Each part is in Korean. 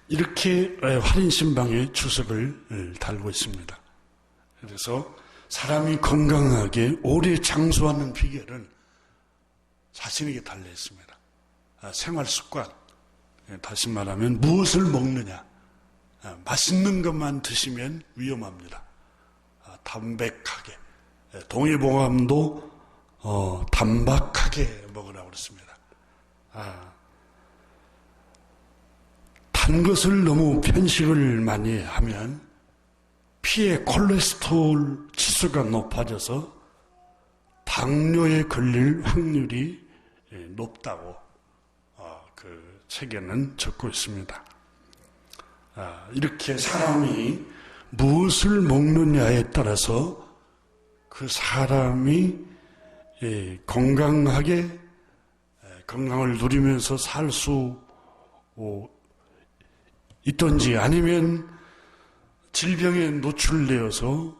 이렇게 활인신방에 주석을 달고 있습니다. 그래서 사람이 건강하게 오래 장수하는 비결은 자신에게 달려 있습니다. 생활 습관, 다시 말하면 무엇을 먹느냐. 맛있는 것만 드시면 위험합니다. 담백하게, 동의보감도 단박하게 먹으라고 그랬습니다. 단 것을 너무 편식을 많이 하면 피에 콜레스테롤 지수가 높아져서 당뇨에 걸릴 확률이 높다고 그 책에는 적고 있습니다. 이렇게 사람이 무엇을 먹느냐에 따라서 그 사람이 건강하게 건강을 누리면서 살 수 있든지 아니면 질병에 노출되어서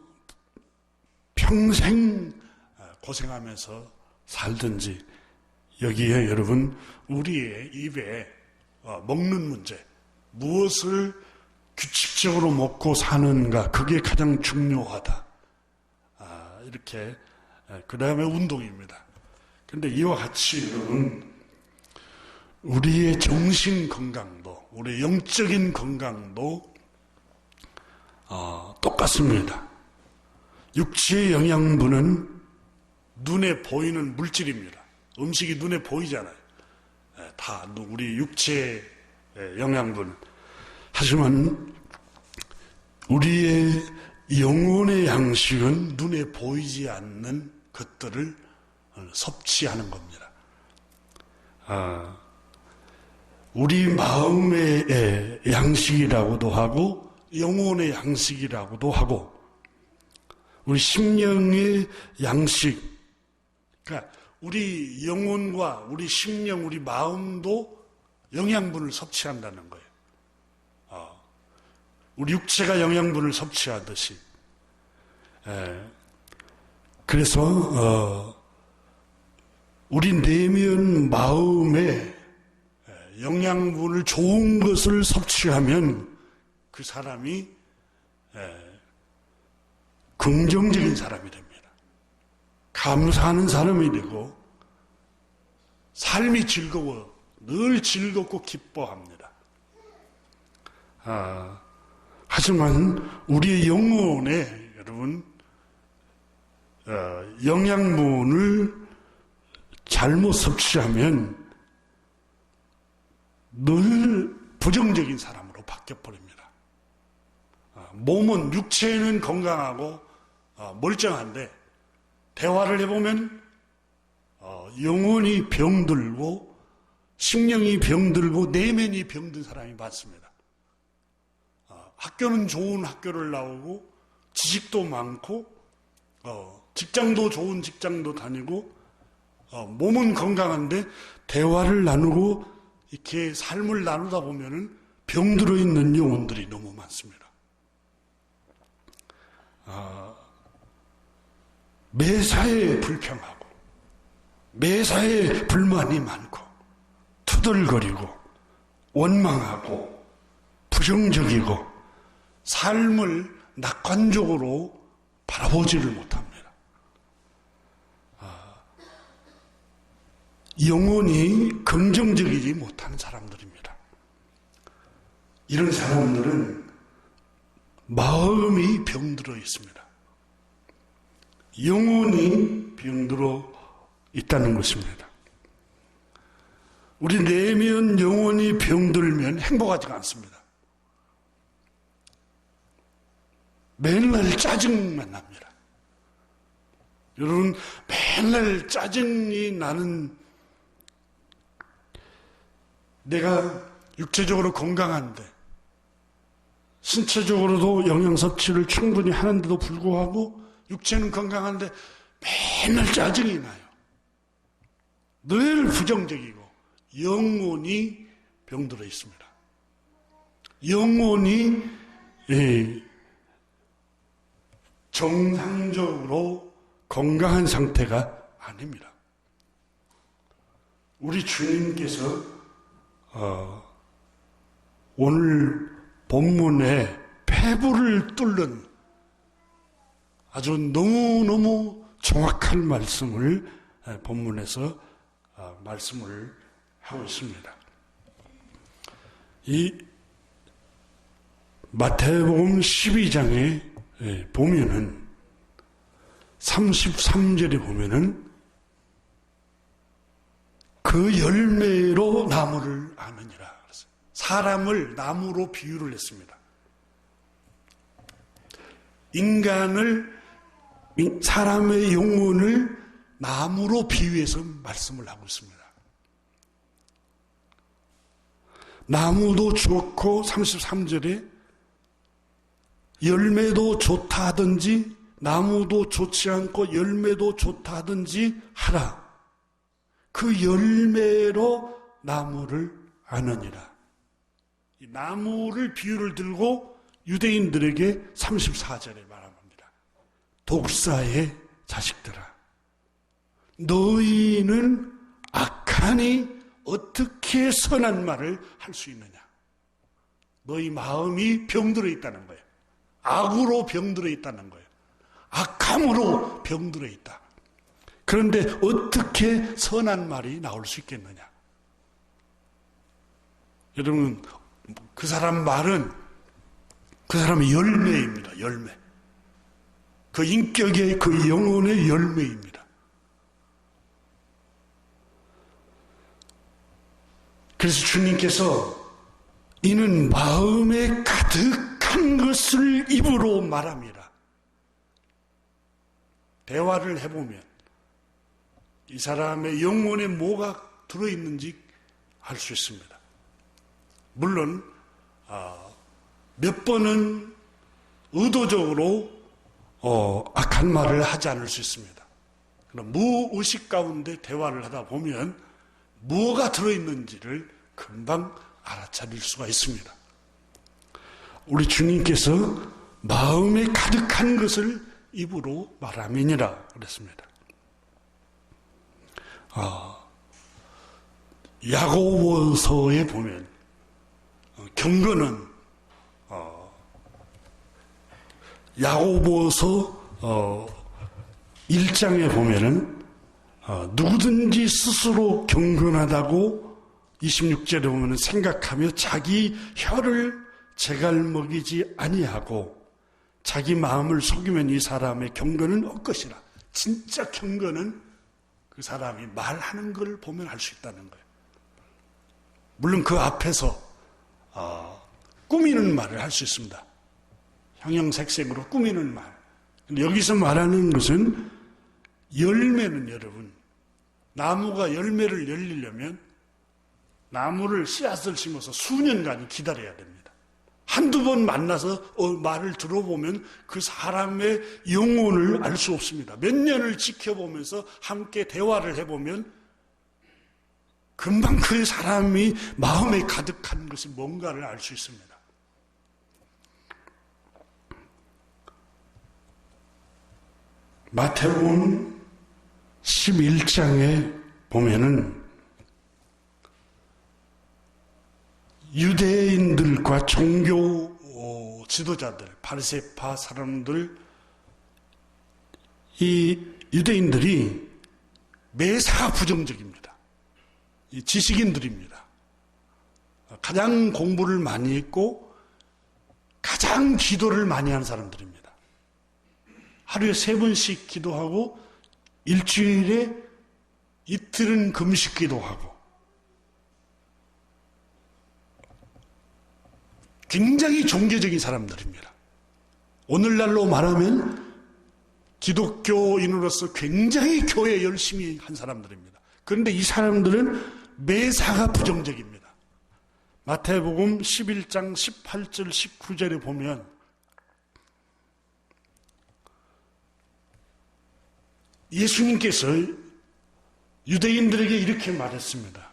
평생 고생하면서 살든지 여기에 여러분 우리의 입에 먹는 문제, 무엇을 규칙적으로 먹고 사는가, 그게 가장 중요하다. 이렇게 그 다음에 운동입니다. 그런데 이와 같이 여러분 우리의 정신 건강도, 우리의 영적인 건강도 똑같습니다. 육체의 영양분은 눈에 보이는 물질입니다. 음식이 눈에 보이잖아요. 다 우리 육체의 영양분. 하지만 우리의 영혼의 양식은 눈에 보이지 않는 것들을 섭취하는 겁니다. 우리 마음의 양식이라고도 하고 영혼의 양식이라고도 하고 우리 심령의 양식, 그러니까 우리 영혼과 우리 심령, 우리 마음도 영양분을 섭취한다는 거예요. 우리 육체가 영양분을 섭취하듯이. 그래서 우리 내면 마음에 영양분을 좋은 것을 섭취하면 그 사람이 긍정적인 사람이 됩니다. 감사하는 사람이 되고 삶이 즐거워, 늘 즐겁고 기뻐합니다. 하지만 우리의 영혼에 여러분 영양분을 잘못 섭취하면 늘 부정적인 사람으로 바뀌어버립니다. 몸은, 육체는 건강하고 멀쩡한데 대화를 해보면 영혼이 병들고 심령이 병들고 내면이 병든 사람이 많습니다. 학교는 좋은 학교를 나오고 지식도 많고 직장도 좋은 직장도 다니고 몸은 건강한데 대화를 나누고 이렇게 삶을 나누다 보면은 병들어 있는 영혼들이 너무 많습니다. 매사에 불평하고 매사에 불만이 많고 투덜거리고 원망하고 부정적이고 삶을 낙관적으로 바라보지를 못합니다. 영혼이 긍정적이지 못하는 사람들입니다. 이런 사람들은 마음이 병들어 있습니다. 영혼이 병들어 있다는 것입니다. 우리 내면 영혼이 병들면 행복하지가 않습니다. 맨날 짜증만 납니다. 여러분, 맨날 짜증이 나는, 내가 육체적으로 건강한데 신체적으로도 영양 섭취를 충분히 하는데도 불구하고 육체는 건강한데 맨날 짜증이 나요. 늘 부정적이고 영혼이 병들어 있습니다. 영혼이 정상적으로 건강한 상태가 아닙니다. 우리 주님께서 오늘 본문에 폐부를 뚫는 아주 너무너무 정확한 말씀을 본문에서 말씀을 하고 있습니다. 이 마태복음 12장에 보면은 33절에 보면은 그 열매로 나무를 아느니라. 사람을 나무로 비유를 했습니다. 사람의 영혼을 나무로 비유해서 말씀을 하고 있습니다. 나무도 좋고 33절에 열매도 좋다 하든지 나무도 좋지 않고 열매도 좋다 하든지 하라. 그 열매로 나무를 아느니라. 이 나무를 비유를 들고 유대인들에게 34절에 말합니다. 독사의 자식들아, 너희는 악하니 어떻게 선한 말을 할 수 있느냐. 너희 마음이 병들어 있다는 거예요. 악으로 병들어 있다는 거예요. 악함으로 병들어 있다. 그런데 어떻게 선한 말이 나올 수 있겠느냐. 여러분, 그 사람 말은 그 사람의 열매입니다. 열매. 그 인격의 그 영혼의 열매입니다. 그래서 주님께서 이는 마음에 가득한 것을 입으로 말함이라. 대화를 해보면 이 사람의 영혼에 뭐가 들어있는지 알 수 있습니다. 물론 몇 번은 의도적으로 악한 말을 하지 않을 수 있습니다. 그럼 무의식 가운데 대화를 하다 보면 뭐가 들어있는지를 금방 알아차릴 수가 있습니다. 우리 주님께서 마음에 가득한 것을 입으로 말함이니라 그랬습니다. 야고보서에 보면 경건은 야고보서 1장에 보면은 누구든지 스스로 경건하다고 26절에 보면은 생각하며 자기 혀를 제갈 먹이지 아니하고 자기 마음을 속이면 이 사람의 경건은 엇것이라. 진짜 경건은 그 사람이 말하는 걸 보면 알 수 있다는 거예요. 물론 그 앞에서 꾸미는 말을 할 수 있습니다. 형형색색으로 꾸미는 말. 근데 여기서 말하는 것은 열매는 여러분, 나무가 열매를 열리려면 나무를 씨앗을 심어서 수년간이 기다려야 됩니다. 한두 번 만나서 말을 들어보면 그 사람의 영혼을 알 수 없습니다. 몇 년을 지켜보면서 함께 대화를 해보면 금방 그 사람이 마음에 가득한 것이 뭔가를 알 수 있습니다. 마태복음 11장에 보면은 유대인들과 종교 지도자들, 바리새파 사람들, 이 유대인들이 매사가 부정적입니다. 이 지식인들입니다. 가장 공부를 많이 했고 가장 기도를 많이 한 사람들입니다. 하루에 3번씩 기도하고 일주일에 이틀은 금식 기도하고 굉장히 종교적인 사람들입니다. 오늘날로 말하면 기독교인으로서 굉장히 교회 열심히 한 사람들입니다. 그런데 이 사람들은 매사가 부정적입니다. 마태복음 11장 18절 19절에 보면 예수님께서 유대인들에게 이렇게 말했습니다.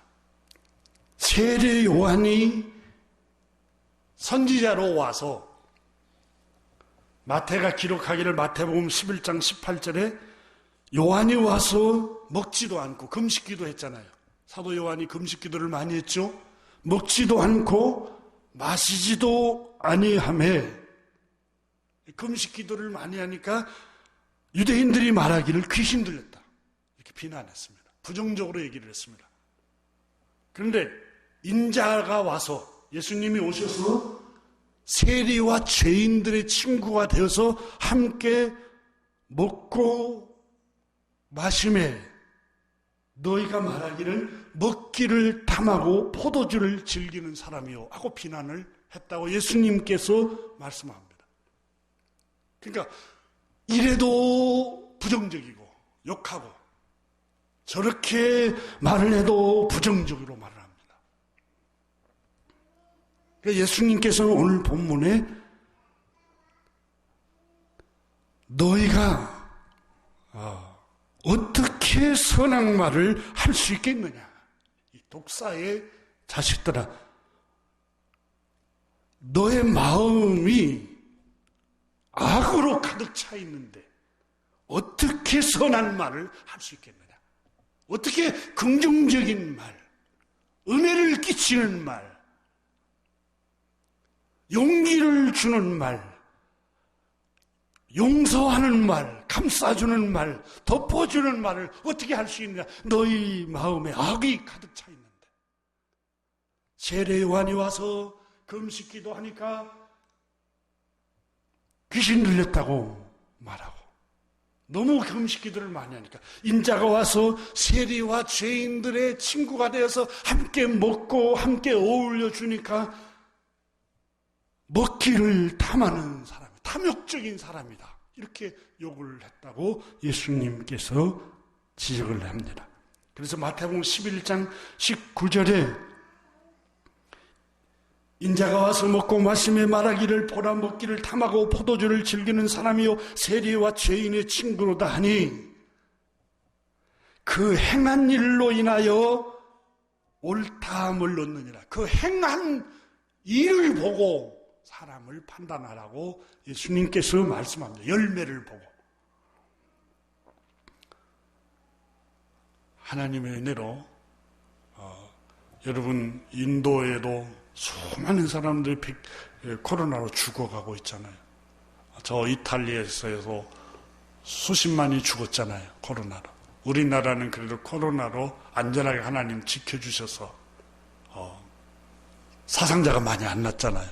세례 요한이 선지자로 와서 마태가 기록하기를 마태복음 11장 18절에 요한이 와서 먹지도 않고 금식기도 했잖아요. 사도 요한이 금식기도를 많이 했죠. 먹지도 않고 마시지도 아니하매. 금식 기도를 많이 하니까 유대인들이 말하기를 귀신 들렸다, 이렇게 비난했습니다. 부정적으로 얘기를 했습니다. 그런데 인자가 와서, 예수님이 오셔서 세리와 죄인들의 친구가 되어서 함께 먹고 마심에 너희가 말하기를 먹기를 탐하고 포도주를 즐기는 사람이요 하고 비난을 했다고 예수님께서 말씀합니다. 그러니까 이래도 부정적이고 욕하고 저렇게 말을 해도 부정적으로 말을 합니다. 그러니까 예수님께서는 오늘 본문에 너희가 어떻게 선한 말을 할 수 있겠느냐, 이 독사의 자식들아, 너의 마음이 악으로 가득 차 있는데 어떻게 선한 말을 할 수 있겠느냐, 어떻게 긍정적인 말, 은혜를 끼치는 말, 용기를 주는 말, 용서하는 말, 감싸주는 말, 덮어주는 말을 어떻게 할 수 있느냐. 너희 마음에 악이 가득 차 있는데. 세례 요한이 와서 금식 기도하니까 귀신 들렸다고 말하고, 너무 금식 기도를 많이 하니까 인자가 와서 세리와 죄인들의 친구가 되어서 함께 먹고 함께 어울려 주니까 먹기를 탐하는 사람, 탐욕적인 사람이다, 이렇게 욕을 했다고 예수님께서 지적을 합니다. 그래서 마태복음 11장 19절에 인자가 와서 먹고 마시며 말하기를 보라, 먹기를 탐하고 포도주를 즐기는 사람이요 세리와 죄인의 친구로다 하니 그 행한 일로 인하여 옳다함을 얻느니라. 그 행한 일을 보고 사람을 판단하라고 예수님께서 말씀합니다. 열매를 보고. 하나님의 은혜로 여러분, 인도에도 수많은 사람들이 코로나로 죽어가고 있잖아요. 저 이탈리아에서 수십만이 죽었잖아요, 코로나로. 우리나라는 그래도 코로나로 안전하게 하나님 지켜주셔서 사상자가 많이 안 났잖아요,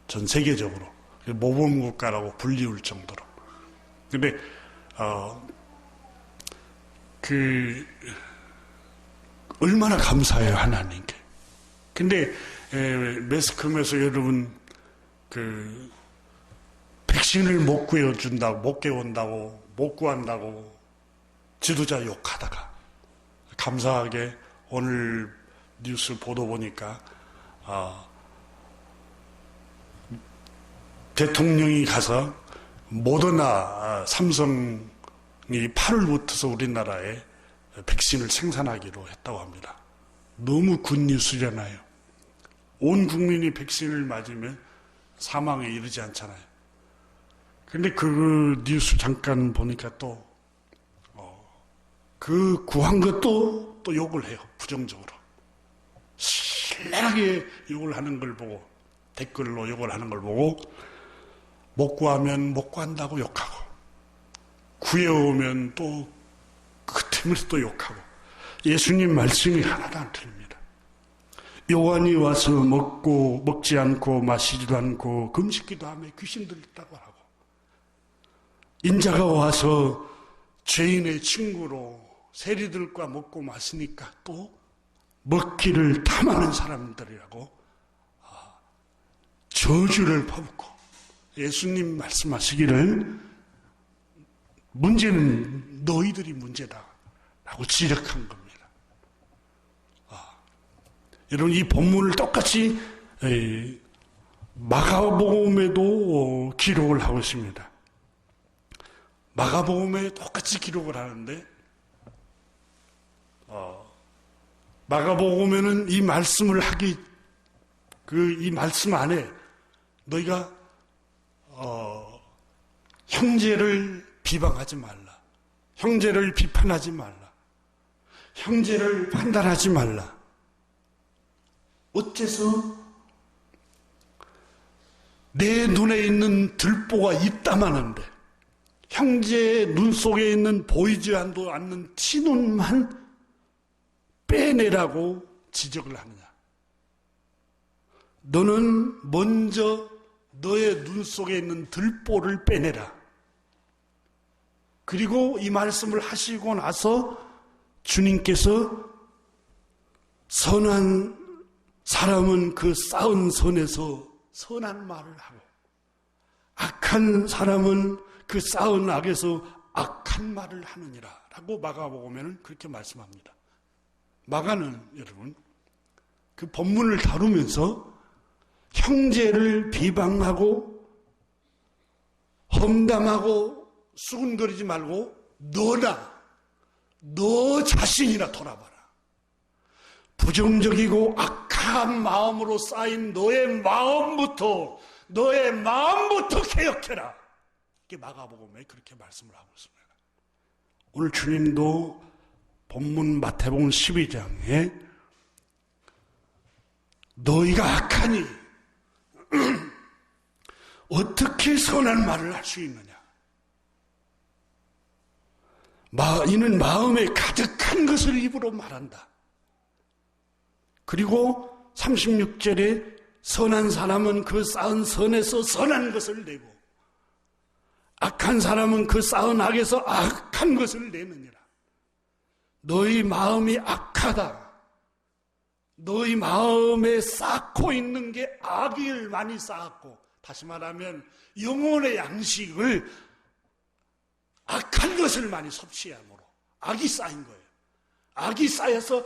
전 세계적으로. 모범국가라고 불리울 정도로. 근데 얼마나 감사해요, 하나님께. 근데 매스컴에서 여러분 백신을 못 구해준다고, 못 구한다고, 못 구한다고 지도자 욕하다가 감사하게 오늘 뉴스 보도 보니까 대통령이 가서 모더나 삼성이 8월부터서 우리나라에 백신을 생산하기로 했다고 합니다. 너무 굿뉴스잖아요. 온 국민이 백신을 맞으면 사망에 이르지 않잖아요. 근데 그 뉴스 잠깐 보니까 또 그 구한 것도 또 욕을 해요, 부정적으로. 신랄하게 욕을 하는 걸 보고, 댓글로 욕을 하는 걸 보고, 못 구하면 못 구한다고 욕하고, 구해오면 또 그 틈에서 또 욕하고, 예수님 말씀이 하나도 안 틀립니다. 요한이 와서 먹지 않고 마시지도 않고 금식기도 하며 귀신 들렸다고 하고, 인자가 와서 죄인의 친구로 세리들과 먹고 마시니까 또 먹기를 탐하는 사람들이라고 저주를 퍼붓고, 예수님 말씀하시기를 문제는 너희들이 문제다라고 지적한 겁니다. 여러분, 이 본문을 똑같이 마가복음에도 기록을 하고 있습니다. 마가복음에 똑같이 기록을 하는데, 마가복음에는 이 말씀을 이 말씀 안에 너희가 형제를 비방하지 말라, 형제를 비판하지 말라, 형제를 판단하지 말라. 어째서 내 눈에 있는 들보가 있다마는데 형제의 눈 속에 있는 보이지 않는 티눈만 빼내라고 지적을 하느냐? 너는 먼저 너의 눈 속에 있는 들보를 빼내라. 그리고 이 말씀을 하시고 나서 주님께서 선한 사람은 그 쌓은 선에서 선한 말을 하고 악한 사람은 그 쌓은 악에서 악한 말을 하느니라 라고 마가복음에는 그렇게 말씀합니다. 마가는 여러분 그 본문을 다루면서 형제를 비방하고 험담하고 수군거리지 말고 너 자신이나 돌아봐라. 부정적이고 악한 마음으로 쌓인 너의 마음부터 개혁해라. 이게 마가복음에 그렇게 말씀을 하고 있습니다. 오늘 주님도 본문 마태복음 12장에 너희가 악하니 어떻게 선한 말을 할 수 있느냐? 이는 마음에 가득한 것을 입으로 말한다. 그리고 36절에 선한 사람은 그 쌓은 선에서 선한 것을 내고 악한 사람은 그 쌓은 악에서 악한 것을 내느니라. 너희 마음이 악하다. 너희 마음에 쌓고 있는 게 악을 많이 쌓았고, 다시 말하면 영혼의 양식을 악한 것을 많이 섭취함으로 악이 쌓인 거예요. 악이 쌓여서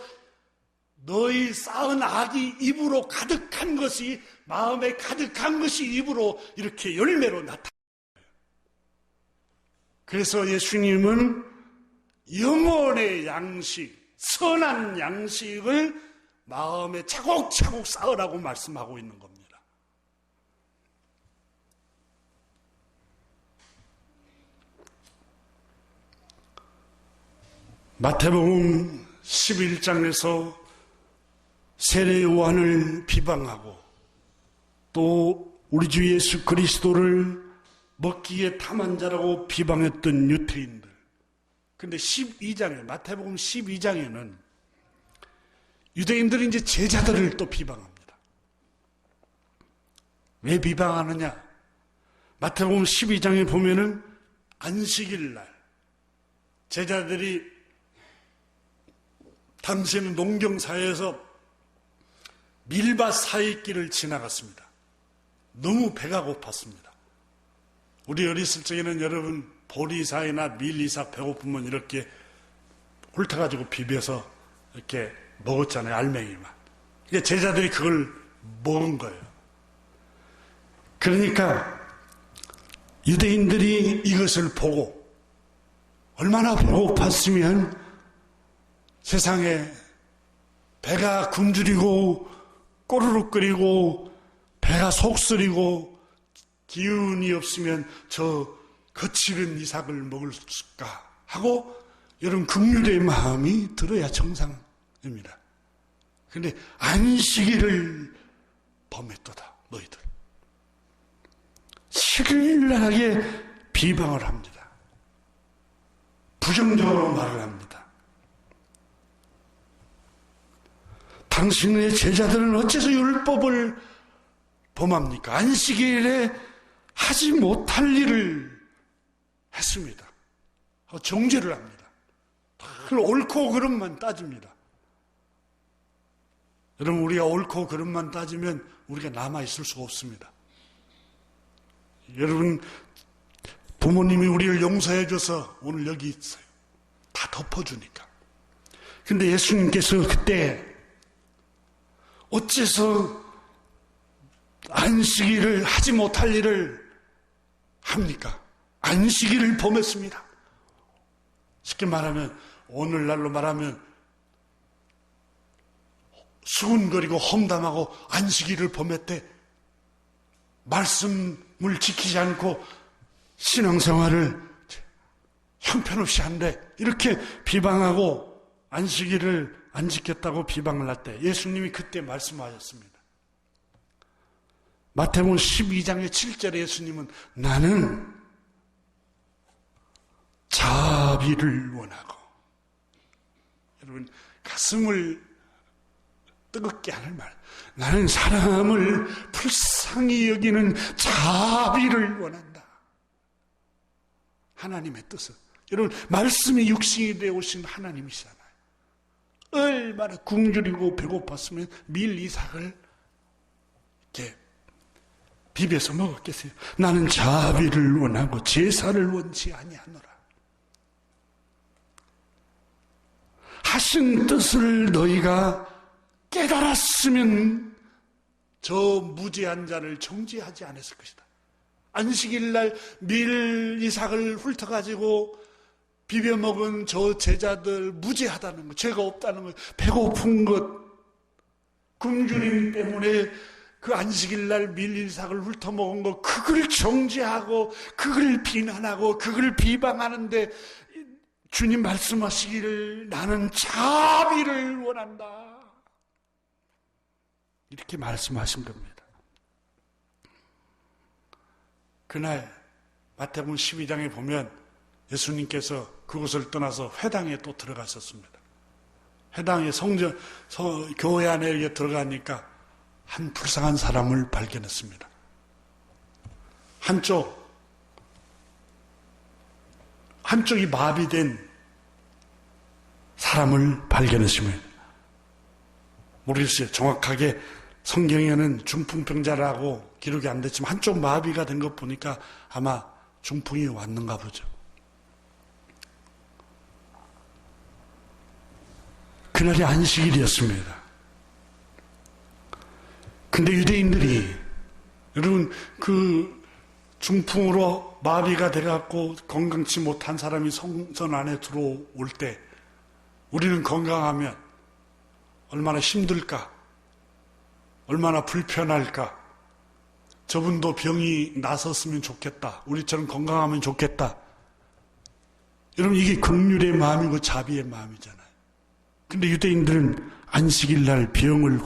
너희 쌓은 악이 입으로 가득한 것이, 마음에 가득한 것이 입으로 이렇게 열매로 나타나요. 그래서 예수님은 영혼의 양식, 선한 양식을 마음에 차곡차곡 쌓으라고 말씀하고 있는 겁니다. 마태복음 11장에서 세례 요한을 비방하고 또 우리 주 예수 그리스도를 먹기에 탐한 자라고 비방했던 유태인들. 근데 12장에, 마태복음 12장에는 유대인들이 이제 제자들을 또 비방합니다. 왜 비방하느냐? 마태복음 12장에 보면은 안식일 날 제자들이 당시에는 농경사회에서 밀밭 사이길을 지나갔습니다. 너무 배가 고팠습니다. 우리 어렸을 적에는 여러분 보리사이나 밀이사 배고프면 이렇게 훑어가지고 비벼서 이렇게 먹었잖아요. 알맹이만. 그러니까 제자들이 그걸 먹은 거예요. 그러니까 유대인들이 이것을 보고 얼마나 배고팠으면 세상에 배가 굶주리고 꼬르륵거리고 배가 속쓰리고 기운이 없으면 저 거칠은 이삭을 먹을까 하고 여러분 긍휼의 마음이 들어야 정상입니다. 그런데 안식일을 범했도다 너희들. 신랄하게 비방을 합니다. 부정적으로 말을 합니다. 당신의 제자들은 어째서 율법을 범합니까? 안식일에 하지 못할 일을 했습니다. 정죄를 합니다. 옳고 그름만 따집니다. 여러분, 우리가 옳고 그름만 따지면 우리가 남아있을 수가 없습니다. 여러분, 부모님이 우리를 용서해줘서 오늘 여기 있어요. 다 덮어주니까. 근데 예수님께서 그때 어째서 안식일을 하지 못할 일을 합니까? 안식일을 범했습니다. 쉽게 말하면 오늘날로 말하면 수군거리고 험담하고 안식일을 범했대. 말씀을 지키지 않고 신앙생활을 형편없이 한대. 이렇게 비방하고 안식일을 안 지켰다고 비방을 했대. 예수님이 그때 말씀하셨습니다. 마태복음 12장의 7절에 예수님은 나는 자비를 원하고, 여러분 가슴을 뜨겁게 하는 말, 나는 사람을 불쌍히 여기는 자비를 원한다. 하나님의 뜻은, 여러분 말씀이 육신이 되어 오신 하나님이시잖아요. 얼마나 굶주리고 배고팠으면 밀 이삭을 이렇게 비벼서 먹었겠어요. 나는 자비를 원하고 제사를 원치 아니하노라. 하신 뜻을 너희가 깨달았으면 저 무죄한 자를 정죄하지 않았을 것이다. 안식일날 밀 이삭을 훑어가지고 비벼 먹은 저 제자들 무죄하다는 것, 죄가 없다는 것, 배고픈 것, 굶주림 때문에 그 안식일날 밀 이삭을 훑어 먹은 것, 그걸 정죄하고 그걸 비난하고 그걸 비방하는데 주님 말씀하시기를 나는 자비를 원한다. 이렇게 말씀하신 겁니다. 그날 마태복음 12장에 보면 예수님께서 그곳을 떠나서 회당에 또 들어가셨습니다. 회당에 교회 안에 들어가니까 한 불쌍한 사람을 발견했습니다. 한쪽이 마비된 사람을 발견했습니다. 모르겠어요. 정확하게 성경에는 중풍병자라고 기록이 안 됐지만 한쪽 마비가 된 것 보니까 아마 중풍이 왔는가 보죠. 그날이 안식일이었습니다. 근데 유대인들이, 여러분 그 중풍으로 마비가 돼갖고 건강치 못한 사람이 성전 안에 들어올 때 우리는 건강하면 얼마나 힘들까, 얼마나 불편할까, 저분도 병이 나섰으면 좋겠다, 우리처럼 건강하면 좋겠다. 여러분 이게 긍휼의 마음이고 자비의 마음이잖아요. 근데 유대인들은 안식일 날 병을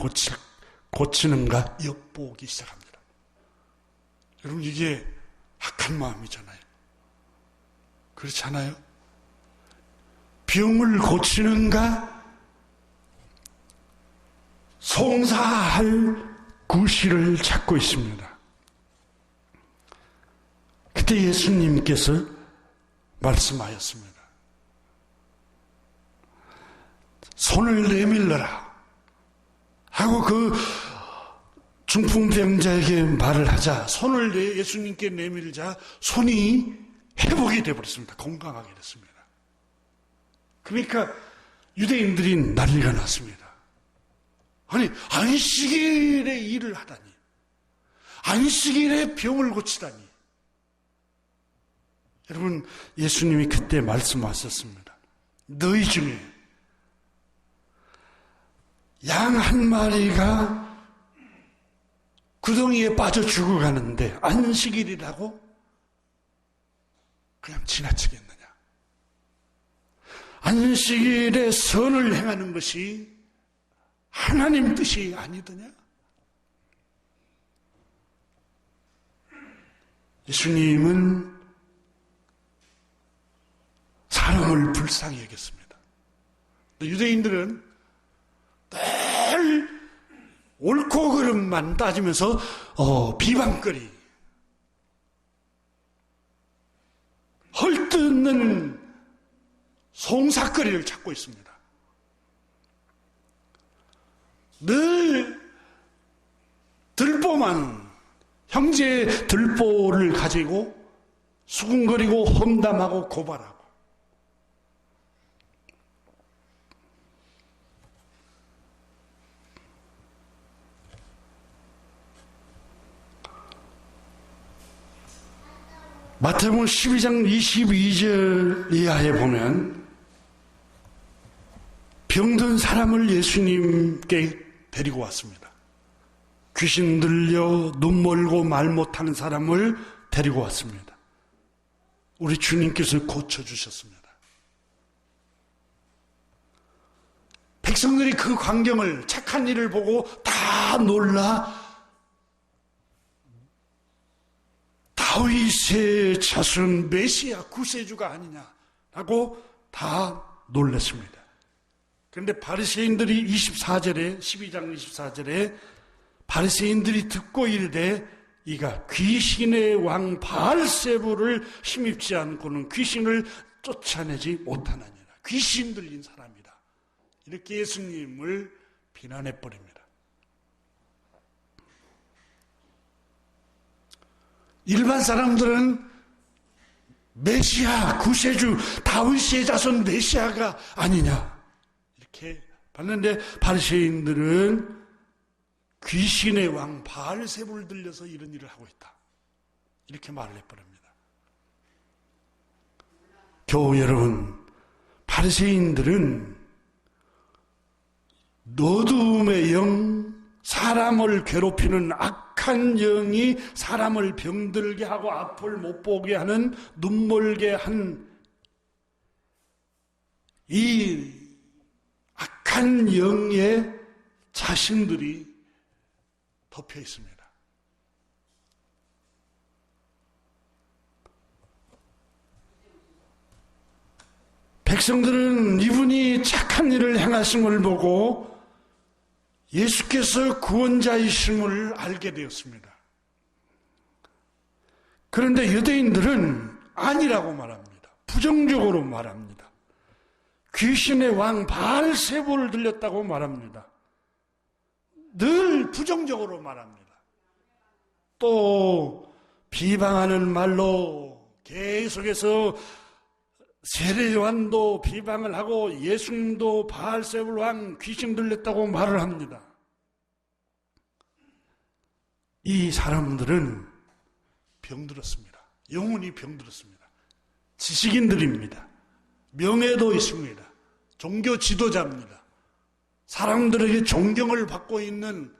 고치는가 엿보기 시작합니다. 여러분 이게 악한 마음이잖아요. 그렇지 않아요? 병을 고치는가 송사할 구실을 찾고 있습니다. 그때 예수님께서 말씀하였습니다. 손을 내밀러라 하고 그 중풍병자에게 말을 하자, 손을 예수님께 내밀자 손이 회복이 되어버렸습니다. 건강하게 됐습니다. 그러니까 유대인들이 난리가 났습니다. 아니 안식일에 일을 하다니, 안식일에 병을 고치다니. 여러분 예수님이 그때 말씀하셨습니다. 너희 중에 양 한 마리가 구덩이에 빠져 죽어가는데 안식일이라고 그냥 지나치겠느냐? 안식일에 선을 행하는 것이 하나님 뜻이 아니더냐? 예수님은 사람을 불쌍히 여겼습니다. 유대인들은 늘 옳고 그름만 따지면서 비방거리, 헐뜯는 송사거리를 찾고 있습니다. 늘 들보만, 형제의 들보를 가지고 수군거리고 험담하고 고발하고, 마태복음 12장 22절 이하에 보면 병든 사람을 예수님께 데리고 왔습니다. 귀신 들려 눈 멀고 말 못하는 사람을 데리고 왔습니다. 우리 주님께서 고쳐주셨습니다. 백성들이 그 광경을, 착한 일을 보고 다 놀라 다윗의 자손 메시아 구세주가 아니냐라고 다 놀랐습니다. 그런데 바리새인들이 12장 24절에 바리새인들이 듣고 이르되 이가 귀신의 왕 바알세불을 힘입지 않고는 귀신을 쫓아내지 못하느니라. 귀신 들린 사람이다. 이렇게 예수님을 비난해 버립니다. 일반 사람들은 메시아, 구세주, 다윗의 자손 메시아가 아니냐 이렇게 봤는데 바리새인들은 귀신의 왕 바알세불을 들려서 이런 일을 하고 있다 이렇게 말을 해버립니다. 교우 여러분, 바리새인들은 어두움의 영, 사람을 괴롭히는 악한 영이 사람을 병들게 하고 앞을 못 보게 하는, 눈 멀게 한 이 악한 영에 자신들이 덮여 있습니다. 백성들은 이분이 착한 일을 행하심을 보고 예수께서 구원자이심을 알게 되었습니다. 그런데 유대인들은 아니라고 말합니다. 부정적으로 말합니다. 귀신의 왕 바알세불을 들렸다고 말합니다. 늘 부정적으로 말합니다. 또 비방하는 말로 계속해서 세례요한도 비방을 하고 예수님도 바알세불 왕 귀신 들렸다고 말을 합니다. 이 사람들은 병들었습니다. 영혼이 병들었습니다. 지식인들입니다. 명예도 있습니다. 종교 지도자입니다. 사람들에게 존경을 받고 있는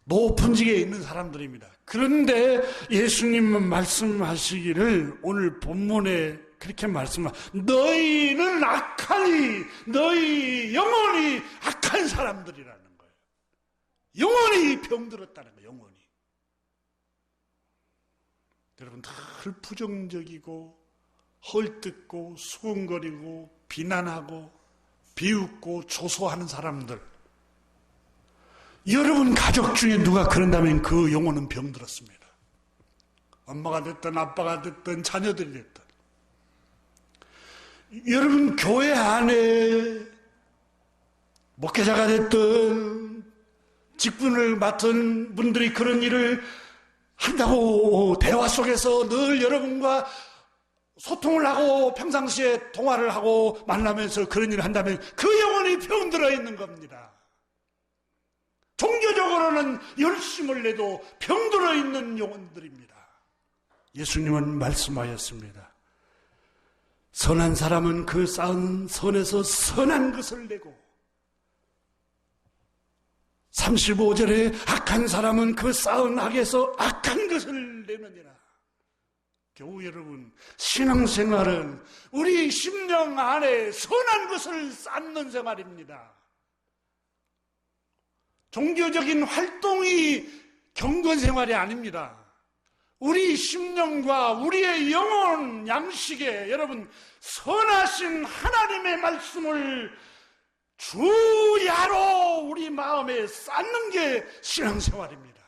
높은 직에 있는 사람들입니다. 그런데 예수님은 말씀하시기를 오늘 본문에 그렇게 너희는 악하니, 너희 영혼이 악한 사람들이라는 거예요. 영혼이 병들었다는 거예요. 영혼이. 여러분, 늘 부정적이고 헐뜯고 수군거리고 비난하고 비웃고 조소하는 사람들, 여러분 가족 중에 누가 그런다면 그 영혼은 병들었습니다. 엄마가 됐든 아빠가 됐든 자녀들이 됐든. 여러분 교회 안에 목회자가 됐든 직분을 맡은 분들이 그런 일을 한다고 대화 속에서 늘 여러분과 소통을 하고 평상시에 통화를 하고 만나면서 그런 일을 한다면 그 영혼이 병들어 있는 겁니다. 종교적으로는 열심을 내도 병들어 있는 영혼들입니다. 예수님은 말씀하였습니다. 선한 사람은 그 쌓은 선에서 선한 것을 내고 35절에 악한 사람은 그 쌓은 악에서 악한 것을 내느니라. 교우 여러분, 신앙생활은 우리 심령 안에 선한 것을 쌓는 생활입니다. 종교적인 활동이 경건생활이 아닙니다. 우리 심령과 우리의 영혼 양식에 여러분 선하신 하나님의 말씀을 주야로 우리 마음에 쌓는 게 신앙생활입니다.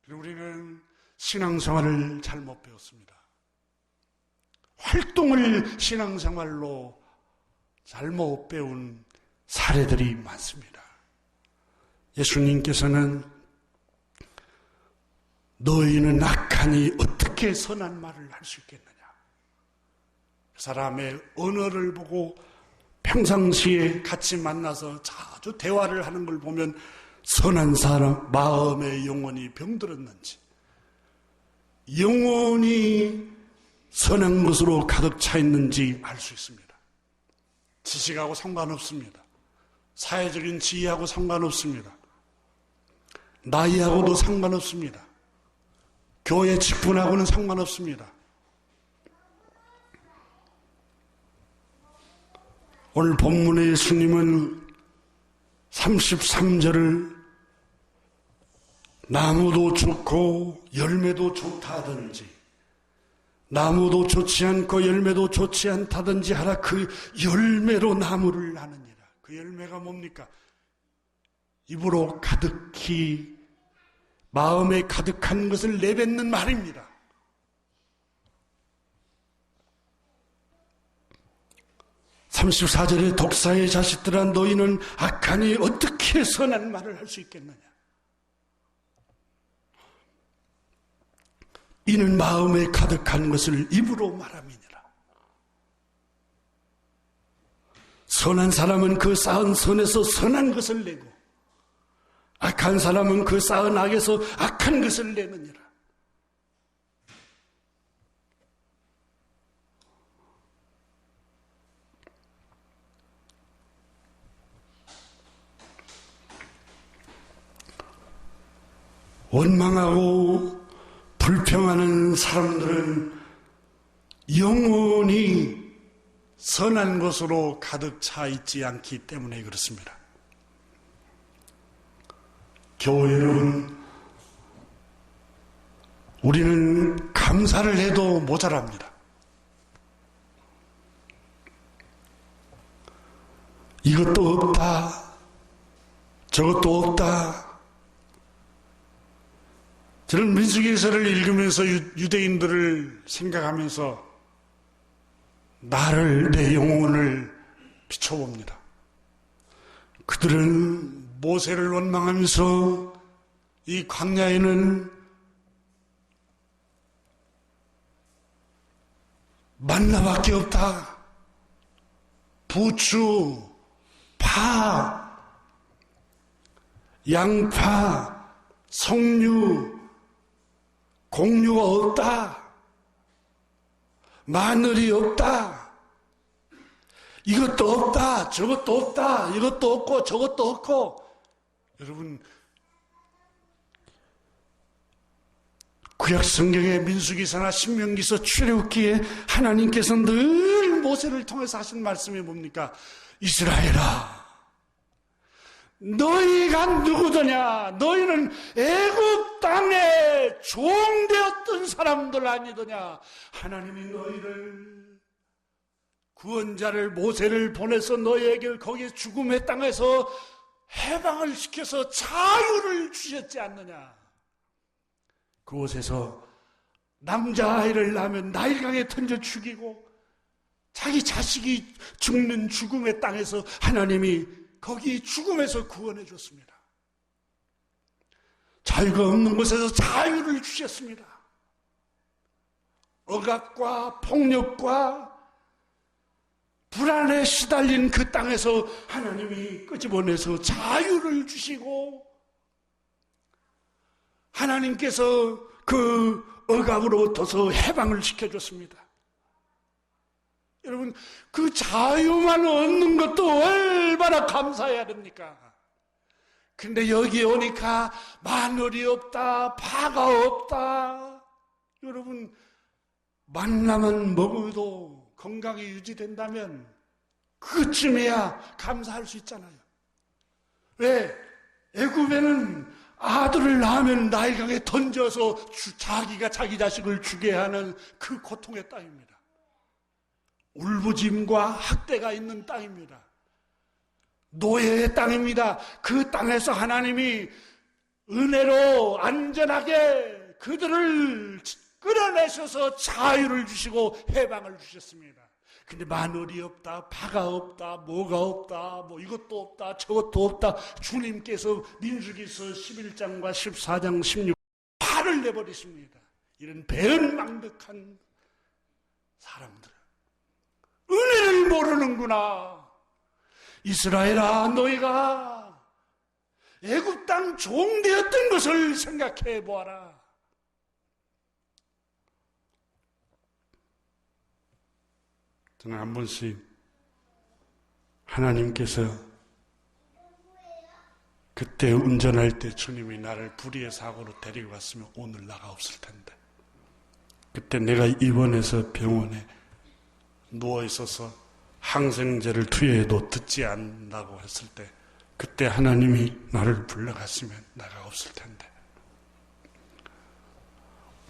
그리고 우리는 신앙생활을 잘못 배웠습니다. 활동을 신앙생활로 잘못 배운 사례들이 많습니다. 예수님께서는 너희는 악하니 어떻게 선한 말을 할 수 있겠느냐. 그 사람의 언어를 보고 평상시에 같이 만나서 자주 대화를 하는 걸 보면 선한 사람 마음의 영혼이 병들었는지, 영혼이 선한 것으로 가득 차 있는지 알 수 있습니다. 지식하고 상관없습니다. 사회적인 지위하고 상관없습니다. 나이하고도 상관없습니다. 교회 직분하고는 상관없습니다. 오늘 본문의 예수님은 33절을 나무도 좋고 열매도 좋다든지 나무도 좋지 않고 열매도 좋지 않다든지 하라. 그 열매로 나무를 나느니라. 그 열매가 뭡니까? 입으로 가득히 마음에 가득한 것을 내뱉는 말입니다. (34절에) 독사의 자식들아 너희는 악하니 어떻게 선한 말을 할 수 있겠느냐. 이는 마음에 가득한 것을 입으로 말함이니라. 선한 사람은 그 쌓은 선에서 선한 것을 내고 악한 사람은 그 쌓은 악에서 악한 것을 내느니라. 원망하고 불평하는 사람들은 영혼이 선한 것으로 가득 차 있지 않기 때문에 그렇습니다. 교회 여러분, 우리는 감사를 해도 모자랍니다. 이것도 없다, 저것도 없다. 저는 민수기서를 읽으면서 유대인들을 생각하면서 나를, 내 영혼을 비춰봅니다. 그들은 모세를 원망하면서 이 광야에는 만나밖에 없다. 부추, 파, 양파, 석류, 공유가 없다. 마늘이 없다. 이것도 없다. 저것도 없다. 이것도 없고 저것도 없고. 여러분, 구약 성경의 민수기서나 신명기서 출애굽기에 하나님께서 늘 모세를 통해서 하신 말씀이 뭡니까? 이스라엘아, 너희가 누구더냐? 너희는 애굽 땅에 종되었던 사람들 아니더냐? 하나님이 너희를, 구원자를 모세를 보내서 너희에게 거기 죽음의 땅에서 해방을 시켜서 자유를 주셨지 않느냐? 그곳에서 남자아이를 낳으면 나일강에 던져 죽이고 자기 자식이 죽는 죽음의 땅에서 하나님이 거기 죽음에서 구원해 줬습니다. 자유가 없는 곳에서 자유를 주셨습니다. 억압과 폭력과 불안에 시달린 그 땅에서 하나님이 끄집어내서 자유를 주시고 하나님께서 그 억압으로부터서 해방을 시켜줬습니다. 여러분, 그 자유만 얻는 것도 얼마나 감사해야 됩니까? 근데 여기 오니까 마늘이 없다, 파가 없다. 여러분, 만나만 먹어도 건강이 유지된다면 그쯤에야 감사할 수 있잖아요. 왜? 애굽에는 아들을 낳으면 나일강에 던져서 자기가 자기 자식을 죽게 하는 그 고통의 땅입니다. 울부짖음과 학대가 있는 땅입니다. 노예의 땅입니다. 그 땅에서 하나님이 은혜로 안전하게 그들을 끌어내셔서 자유를 주시고 해방을 주셨습니다. 근데 마늘이 없다, 파가 없다, 뭐가 없다, 뭐 이것도 없다, 저것도 없다. 주님께서 민수기서 11장과 14장 16 파를 내버리십니다. 이런 배은망덕한 사람들, 은혜를 모르는구나. 이스라엘아, 너희가 애굽 땅 종되었던 것을 생각해 보아라. 저는 한 번씩 하나님께서 그때 운전할 때 주님이 나를 불의의 사고로 데리고 갔으면 오늘 나가 없을 텐데, 그때 내가 입원해서 병원에 누워 있어서 항생제를 투여해도 듣지 않는다고 했을 때, 그때 하나님이 나를 불러갔으면 나가 없을 텐데,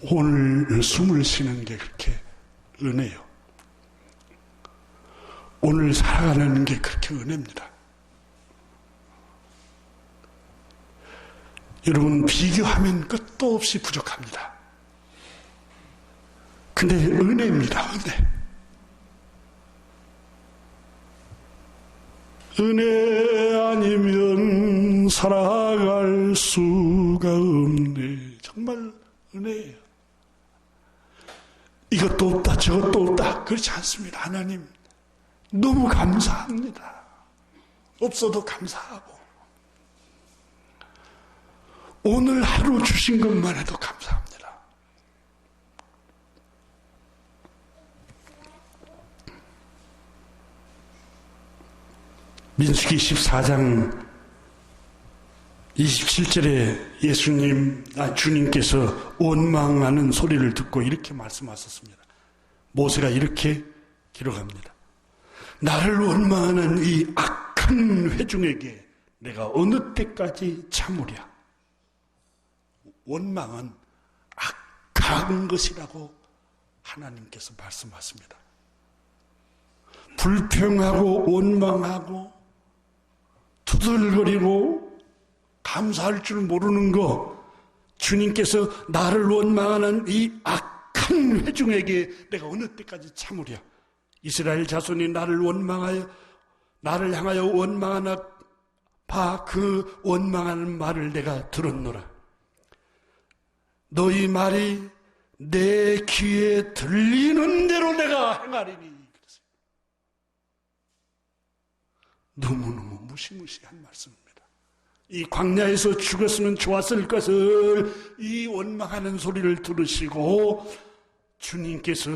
오늘 숨을 쉬는 게 그렇게 은혜요. 오늘 살아가는 게 그렇게 은혜입니다. 여러분, 비교하면 끝도 없이 부족합니다. 근데 은혜입니다. 은혜 아니면 살아갈 수가 없네. 정말 은혜예요. 이것도 없다 저것도 없다 그렇지 않습니다. 하나님 너무 감사합니다. 없어도 감사하고 오늘 하루 주신 것만 해도 감사합니다. 민수기 14장 27절에 주님께서 원망하는 소리를 듣고 이렇게 말씀하셨습니다. 모세가 이렇게 기록합니다. 나를 원망하는 이 악한 회중에게 내가 어느 때까지 참으랴. 원망은 악한 것이라고 하나님께서 말씀하십니다. 불평하고 원망하고 투덜거리고 감사할 줄 모르는 거, 주님께서 나를 원망하는 이 악한 회중에게 내가 어느 때까지 참으랴. 이스라엘 자손이 나를 향하여 원망하나 봐. 그 원망하는 말을 내가 들었노라. 너희 말이 내 귀에 들리는 대로 내가 행하리니. 너무너무 무시무시한 말씀입니다. 이 광야에서 죽었으면 좋았을 것을 이 원망하는 소리를 들으시고 주님께서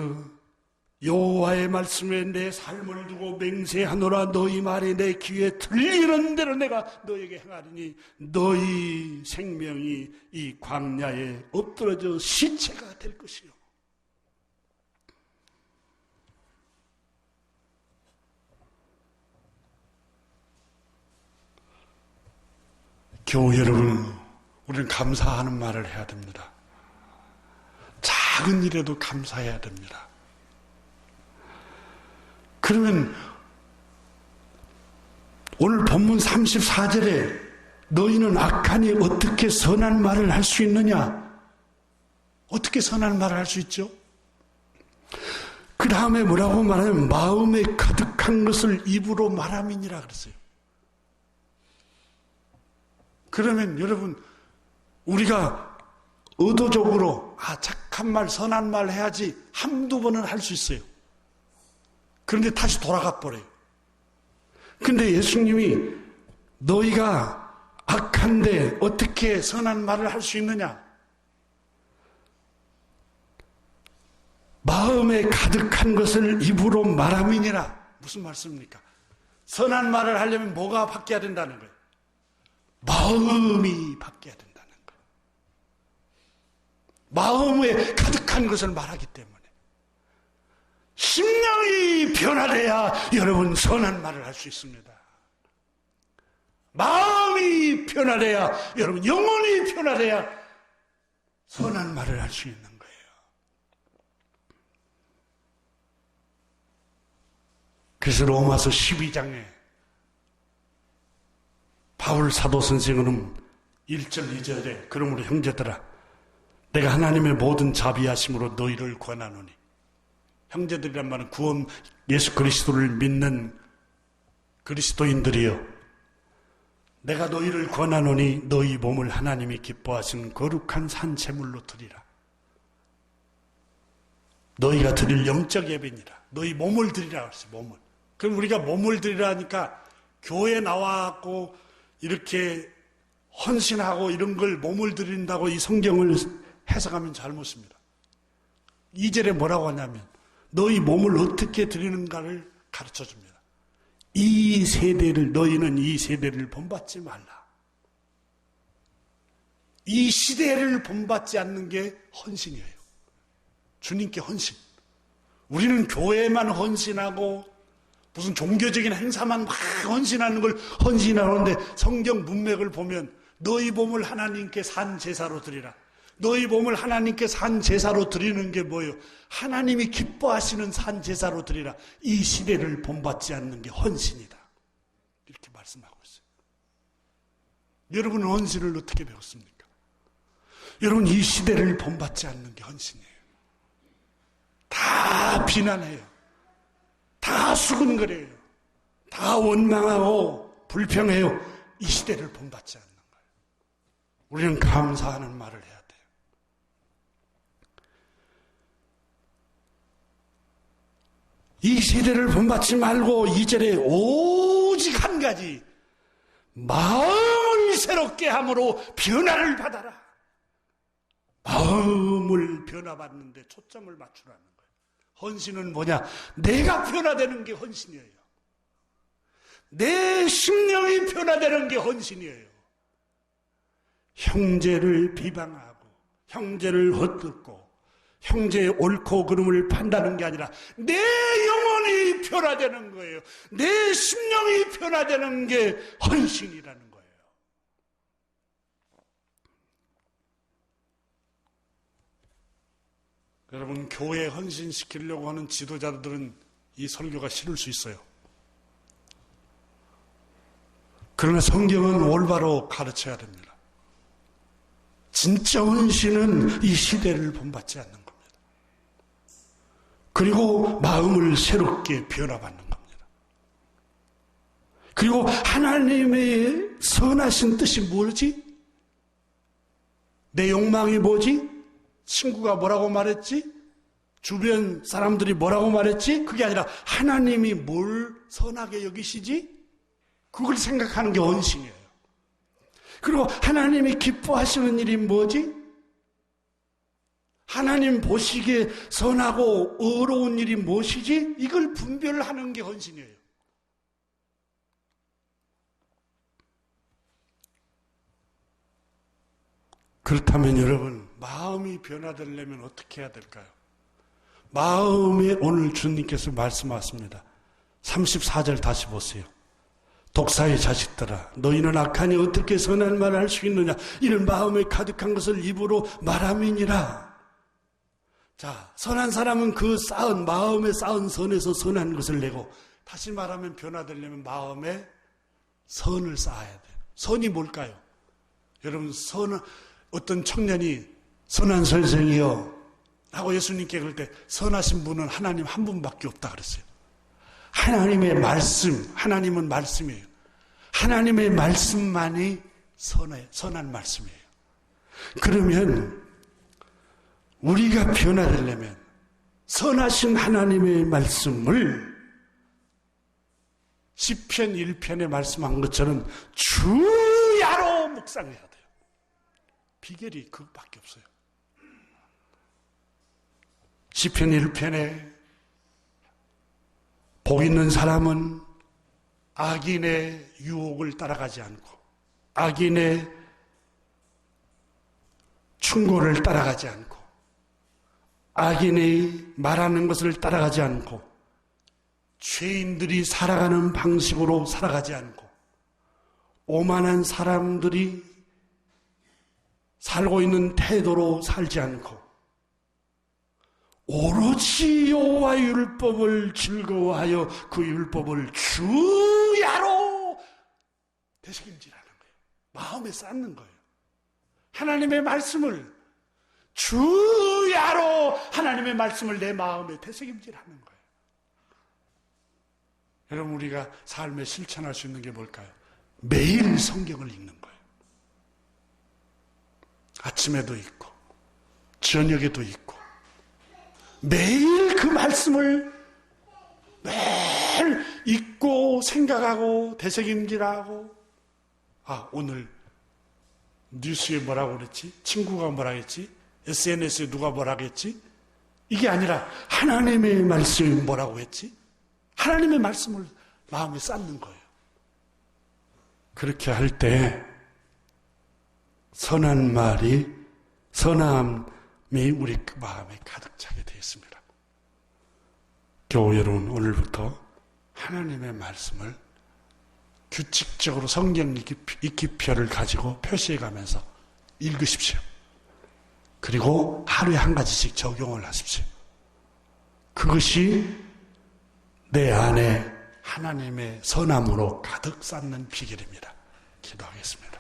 여호와의 말씀에 내 삶을 두고 맹세하노라. 너희 말이 내 귀에 들리는 대로 내가 너에게 행하리니 너희 생명이 이 광야에 엎드러져 시체가 될 것이요. 교우 여러분, 우리는 감사하는 말을 해야 됩니다. 작은 일에도 감사해야 됩니다. 그러면 오늘 본문 34절에 너희는 악하니 어떻게 선한 말을 할 수 있느냐? 어떻게 선한 말을 할 수 있죠? 그 다음에 뭐라고 말하면 마음에 가득한 것을 입으로 말함이니라 그랬어요. 그러면 여러분, 우리가 의도적으로 착한 말, 선한 말 해야지 한두 번은 할 수 있어요. 그런데 다시 돌아가 버려요. 근데 예수님이 너희가 악한데 어떻게 선한 말을 할 수 있느냐? 마음에 가득한 것을 입으로 말함이니라. 무슨 말씀입니까? 선한 말을 하려면 뭐가 바뀌어야 된다는 거예요? 마음이 바뀌어야 된다는 거예요. 마음에 가득한 것을 말하기 때문에 심령이 변화돼야 여러분 선한 말을 할 수 있습니다. 마음이 변화돼야 여러분 영혼이 변화돼야 선한 말을 할 수 있는 거예요. 그래서 로마서 12장에 바울 사도 선생은 1절 2절에 그러므로 형제들아 내가 하나님의 모든 자비하심으로 너희를 권하노니. 형제들이란 말은 구원 예수 그리스도를 믿는 그리스도인들이여 내가 너희를 권하노니 너희 몸을 하나님이 기뻐하시는 거룩한 산제물로 드리라. 너희가 드릴 영적 예배니라. 너희 몸을 드리라 그랬어요. 몸을. 그럼 우리가 몸을 드리라 하니까 교회 나와갖고 이렇게 헌신하고 이런 걸 몸을 드린다고 이 성경을 해석하면 잘못입니다. 2절에 뭐라고 하냐면 너희 몸을 어떻게 드리는가를 가르쳐줍니다. 너희는 이 세대를 본받지 말라. 이 시대를 본받지 않는 게 헌신이에요. 주님께 헌신. 우리는 교회만 헌신하고 무슨 종교적인 행사만 막 헌신하는 걸 헌신하는데 성경 문맥을 보면 너희 몸을 하나님께 산 제사로 드리라. 너희 몸을 하나님께 산 제사로 드리는 게 뭐예요? 하나님이 기뻐하시는 산 제사로 드리라. 이 시대를 본받지 않는 게 헌신이다. 이렇게 말씀하고 있어요. 여러분은 헌신을 어떻게 배웠습니까? 여러분, 이 시대를 본받지 않는 게 헌신이에요. 다 비난해요. 다 수근거려요. 다 원망하고 불평해요. 이 시대를 본받지 않는 거예요. 우리는 감사하는 말을 해야 돼요. 이 시대를 본받지 말고 2절에 오직 한 가지, 마음을 새롭게 함으로 변화를 받아라. 마음을 변화받는데 초점을 맞추라는 거예요. 헌신은 뭐냐? 내가 변화되는 게 헌신이에요. 내 심령이 변화되는 게 헌신이에요. 형제를 비방하고 형제를 헛듣고 형제의 옳고 그름을 판다는 게 아니라 내 영혼이 변화되는 거예요. 내 심령이 변화되는 게 헌신이라는 거예요. 여러분, 교회 헌신시키려고 하는 지도자들은 이 설교가 싫을 수 있어요. 그러나 성경은 올바로 가르쳐야 됩니다. 진짜 헌신은 이 시대를 본받지 않는 겁니다. 그리고 마음을 새롭게 변화받는 겁니다. 그리고 하나님의 선하신 뜻이 뭐지? 내 욕망이 뭐지? 친구가 뭐라고 말했지? 주변 사람들이 뭐라고 말했지? 그게 아니라 하나님이 뭘 선하게 여기시지? 그걸 생각하는 게 헌신이에요. 그리고 하나님이 기뻐하시는 일이 뭐지? 하나님 보시기에 선하고 의로운 일이 무엇이지? 이걸 분별하는 게 헌신이에요. 그렇다면 여러분, 마음이 변화되려면 어떻게 해야 될까요? 마음에 오늘 주님께서 말씀하십니다. 34절 다시 보세요. 독사의 자식들아, 너희는 악하니 어떻게 선한 말을 할 수 있느냐? 이는 마음에 가득한 것을 입으로 말함이니라. 자, 선한 사람은 그 쌓은, 마음에 쌓은 선에서 선한 것을 내고, 다시 말하면 변화되려면 마음에 선을 쌓아야 돼요. 선이 뭘까요? 여러분, 어떤 청년이 선한 선생이요 하고 예수님께 그럴 때 선하신 분은 하나님 한 분밖에 없다 그랬어요. 하나님의 말씀, 하나님은 말씀이에요. 하나님의 말씀만이 선한 말씀이에요. 그러면 우리가 변화되려면 선하신 하나님의 말씀을 시편 1편에 말씀한 것처럼 주야로 묵상해야 돼요. 비결이 그것밖에 없어요. 시편 1편에 복 있는 사람은 악인의 유혹을 따라가지 않고 악인의 충고를 따라가지 않고 악인의 말하는 것을 따라가지 않고 죄인들이 살아가는 방식으로 살아가지 않고 오만한 사람들이 살고 있는 태도로 살지 않고 오로지 여호와의 율법을 즐거워하여 그 율법을 주야로 되새김질하는 거예요. 마음에 쌓는 거예요. 하나님의 말씀을 주야로 하나님의 말씀을 내 마음에 되새김질하는 거예요. 여러분, 우리가 삶에 실천할 수 있는 게 뭘까요? 매일 성경을 읽는 거예요. 아침에도 읽고 저녁에도 읽고 매일 그 말씀을 매일 읽고 생각하고 되새김질하고 오늘 뉴스에 뭐라고 그랬지? 친구가 뭐라 했지? SNS에 누가 뭐라고 했지? 이게 아니라 하나님의 말씀이 뭐라고 했지? 하나님의 말씀을 마음에 쌓는 거예요. 그렇게 할 때 선한 말이 선함이 우리 마음에 가득 차게 되었습니다. 교우 여러분, 오늘부터 하나님의 말씀을 규칙적으로 성경 읽기표를 가지고 표시해 가면서 읽으십시오. 그리고 하루에 한 가지씩 적용을 하십시오. 그것이 내 안에 하나님의 선함으로 가득 쌓는 비결입니다. 기도하겠습니다.